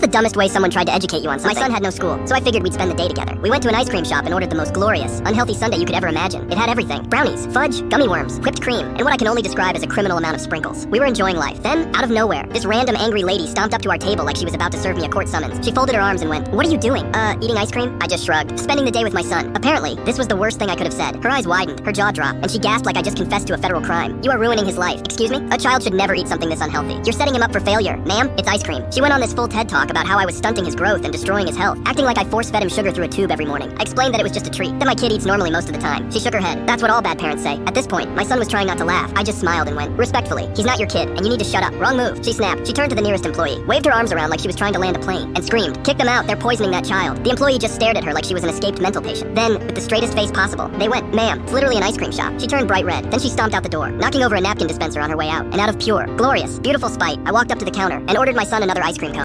The dumbest way someone tried to educate you on something. My son had no school, so I figured we'd spend the day together. We went to an ice cream shop and ordered the most glorious, unhealthy sundae you could ever imagine. It had everything: brownies, fudge, gummy worms, whipped cream, and what I can only describe as a criminal amount of sprinkles. We were enjoying life. Then, out of nowhere, this random angry lady stomped up to our table like she was about to serve me a court summons. She folded her arms and went, "What are you doing? Eating ice cream?" I just shrugged. Spending the day with my son. Apparently, this was the worst thing I could have said. Her eyes widened, her jaw dropped, and she gasped like I just confessed to a federal crime. "You are ruining his life." "Excuse me? A child should never eat something this unhealthy. You're setting him up for failure." "Ma'am, it's ice cream." She went on this full TED talk about how I was stunting his growth and destroying his health, acting like I force-fed him sugar through a tube every morning. I explained that it was just a treat, that my kid eats normally most of the time. She shook her head. That's what all bad parents say. At this point, my son was trying not to laugh. I just smiled and went, "Respectfully, he's not your kid, and you need to shut up." "Wrong move." She snapped. She turned to the nearest employee, waved her arms around like she was trying to land a plane, and screamed, "Kick them out, they're poisoning that child." The employee just stared at her like she was an escaped mental patient. Then, with the straightest face possible, they went, "Ma'am, it's literally an ice cream shop." She turned bright red. Then she stomped out the door, knocking over a napkin dispenser on her way out. And out of pure, glorious, beautiful spite, I walked up to the counter and ordered my son another ice cream cone.